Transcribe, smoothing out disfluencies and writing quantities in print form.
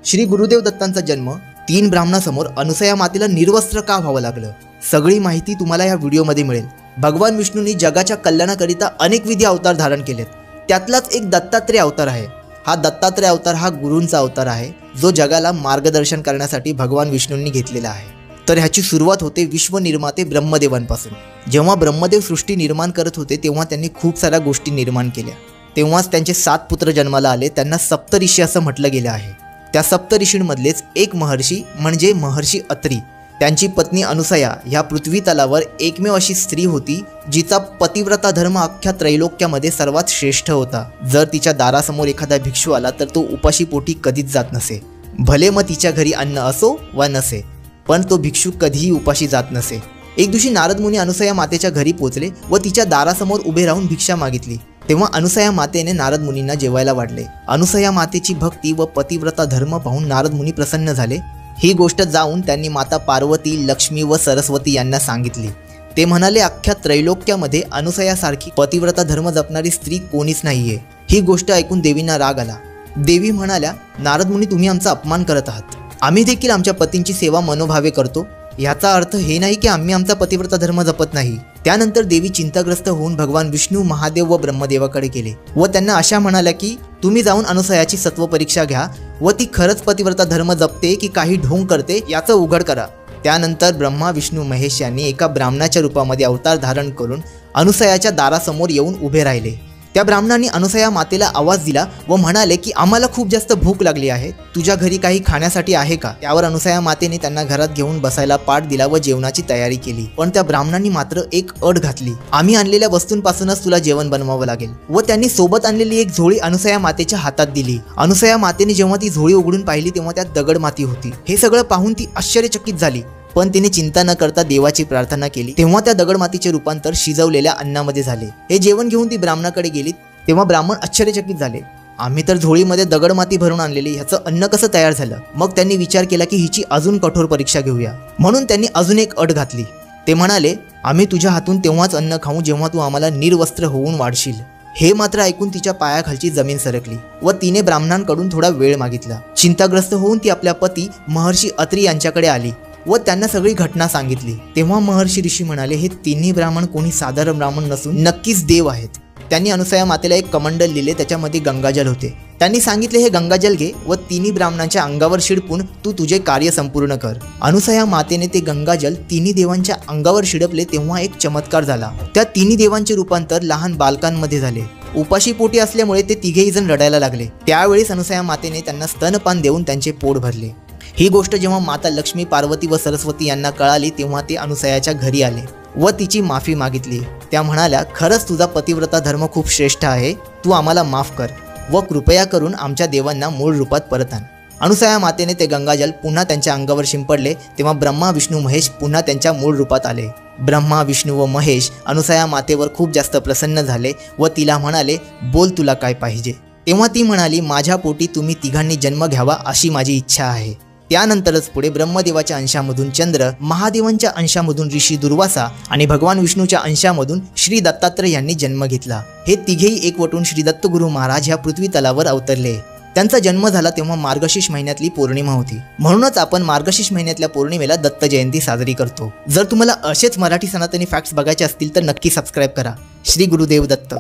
श्री गुरुदेव दत्तांचा जन्म 3 ब्राह्मणासमोर अनुसया मातेला निर्वस्त्र का व्हावं लागलं, सगळी माहिती तुम्हाला या व्हिडिओमध्ये मिळेल। भगवान विष्णूंनी जगाच्या कल्याणाकरिता अनेक विधी अवतार धारण केलेत, त्यातलाच एक दत्तात्रेय अवतार आहे। हा दत्तात्रेय अवतार हा गुरूंचा अवतार आहे, जो जगाला मार्गदर्शन करण्यासाठी भगवान विष्णूंनी घेतलेला आहे। तर ह्याची सुरुवात होते विश्वनिर्माते ब्रह्मदेवांपासून। जेव्हा ब्रह्मदेव सृष्टी निर्माण करत होते तेव्हा त्यांनी खूप साऱ्या गोष्टी निर्माण केल्या। तेव्हाच त्यांचे 7 पुत्र जन्माला आले, त्यांना सप्तऋषी असं म्हटलं गेलं आहे। त्या सप्तऋषींमधलेच एक महर्षी म्हणजे महर्षी अत्री, त्यांची पत्नी अनुसया ह्या पृथ्वी तलावर एकमेव अशी स्त्री होती जिचा पतिव्रता धर्म अख्ख्या त्रैलोक्यामध्ये सर्वात श्रेष्ठ होता। जर तिच्या दारासमोर एखादा भिक्षू आला तर तो उपाशी पोटी कधीच जात नसे, भले मग तिच्या घरी अन्न असो वा नसे, पण तो भिक्षू कधीही उपाशी जात नसे। एक दिवशी नारद मुनी अनुसया मातेच्या घरी पोहोचले व तिच्या दारासमोर उभे राहून भिक्षा मागितली। तेव्हा अनुसया मातेने नारद मुनींना जेवायला वाढले। अनुसया मातेची भक्ती व पतिव्रता धर्म पाहून नारद मुनी प्रसन्न झाले। ही गोष्ट जाऊन त्यांनी माता पार्वती, लक्ष्मी व सरस्वती यांना सांगितली। ते म्हणाले, अख्ख्या त्रैलोक्यामध्ये अनुसयासारखी पतिव्रता धर्म जपणारी स्त्री कोणीच नाहीये। ही गोष्ट ऐकून देवींना राग आला। देवी म्हणाल्या, नारद मुनी तुम्ही आमचा अपमान करत आहात, आम्ही देखील आमच्या पतींची सेवा मनोभावे करतो, याचा अर्थ हे नाही की आम्ही आमचा पतिव्रता धर्म जपत नाही। त्यानंतर देवी चिंताग्रस्त होऊन भगवान विष्णू, महादेव व ब्रह्मदेवाकडे गेले व त्यांना अशा म्हणाल्या की तुम्ही जाऊन अनुसयाची सत्व परीक्षा घ्या व ती खरंच पतिव्रता धर्म जपते की काही ढोंग करते याचं उघड करा। त्यानंतर ब्रह्मा, विष्णू, महेश यांनी एका ब्राह्मणाच्या रूपामध्ये अवतार धारण करून अनुसयाच्या दारासमोर येऊन उभे राहिले। त्या ब्राह्मणांनी अनुसया मातेला आवाज दिला व म्हणाले की आम्हाला खूप जास्त भूक लागली आहे, तुझ्या घरी काही खाण्यासाठी आहे का? त्यावर अनुसया मातेने त्यांना घरात घेऊन बसायला पाठ दिला व जेवणाची तयारी केली। पण त्या ब्राह्मणांनी मात्र एक अट घातली, आम्ही आणलेल्या वस्तूंपासूनच तुला जेवण बनवावं लागेल। व त्यांनी सोबत आणलेली एक झोळी अनुसया मातेच्या हातात दिली। अनुसया मातेने जेव्हा ती झोळी उघडून पाहिली तेव्हा त्यात दगड माती होती। हे सगळं पाहून ती आश्चर्यचकित झाली, पण तिने चिंता न करता देवाची प्रार्थना केली। तेव्हा त्या दगडमातीचे रूपांतर शिजवलेल्या अन्नामध्ये झाले। हे जेवण घेऊन ती ब्राह्मणाकडे गेली तेव्हा ब्राह्मण आश्चर्यचकित झाले, आम्ही तर झोळीमध्ये दगडमाती भरून आणलेली, ह्याचं अन्न कसं तयार झालं? मग त्यांनी विचार केला की हिची अजून कठोर परीक्षा घेऊया, म्हणून त्यांनी अजून एक अट घातली। ते म्हणाले, आम्ही तुझ्या हातून तेव्हाच अन्न खाऊ जेव्हा तू आम्हाला निर्वस्त्र होऊन वाढशील। हे मात्र ऐकून तिच्या पायाखालची जमीन सरकली व तिने ब्राह्मणांकडून थोडा वेळ मागितला। चिंताग्रस्त होऊन ती आपल्या पती महर्षी अत्री यांच्याकडे आली व त्यांना सगळी घटना सांगितली। तेव्हा महर्षी ऋषी म्हणाले, हे तिन्ही ब्राह्मण कोणी साधारण ब्राह्मण नसून नक्कीच देव आहेत। त्यांनी अनुसया मातेला एक कमंडल दिले, त्याच्यामध्ये गंगाजल होते। त्यांनी सांगितले, हे गंगाजल घे व तिन्ही ब्राह्मणांच्या अंगावर शिडपून तू तुझे कार्य संपूर्ण कर। अनुसया मातेने ते गंगाजल तिन्ही देवांच्या अंगावर शिडपले तेव्हा एक चमत्कार झाला। त्या तिन्ही देवांचे रूपांतर लहान बालकांमध्ये झाले। उपाशी पोटी असल्यामुळे ते तिघेही जण रडायला लागले। त्यावेळेस अनुसया मातेने त्यांना स्तनपान देऊन त्यांचे पोट भरले। ही गोष्ट जेव्हा माता लक्ष्मी, पार्वती व सरस्वती यांना कळाली तेव्हा ते अनुसयाच्या घरी आले व तिची माफी मागितली। त्या म्हणाल्या, खरंच तुझा पतिव्रता धर्म खूप श्रेष्ठ आहे, तू आम्हाला माफ कर व कृपया करून आमच्या देवांना मूळ रूपात परत आण। अनुसया मातेने ते गंगाजल पुन्हा त्यांच्या अंगावर शिंपडले तेव्हा ब्रह्मा, विष्णू, महेश पुन्हा त्यांच्या मूळ रूपात आले। ब्रह्मा, विष्णू व महेश अनुसया मातेवर खूप जास्त प्रसन्न झाले व तिला म्हणाले, बोल तुला काय पाहिजे? तेव्हा ती म्हणाली, माझ्या पोटी तुम्ही तिघांनी जन्म घ्यावा अशी माझी इच्छा आहे। त्यानंतरच पुढे ब्रह्मदेवाच्या अंशामधून चंद्र, महादेवांच्या अंशामधून ऋषी दुर्वासा आणि भगवान विष्णूच्या अंशामधून श्री दत्तात्रेय यांनी जन्म घेतला। हे तिघेही एकवटून श्री दत्तगुरु महाराज ह्या पृथ्वी तलावर अवतरले। त्यांचा जन्म झाला तेव्हा मार्गशीर्ष महिन्यातली पौर्णिमा होती, म्हणूनच आपण मार्गशीर्ष महिन्यातल्या पौर्णिमेला दत्त जयंती साजरी करतो। जर तुम्हाला असेच मराठी सनातनी फॅक्ट्स बघायचे असतील तर नक्की सबस्क्राईब करा। श्री गुरुदेव दत्त।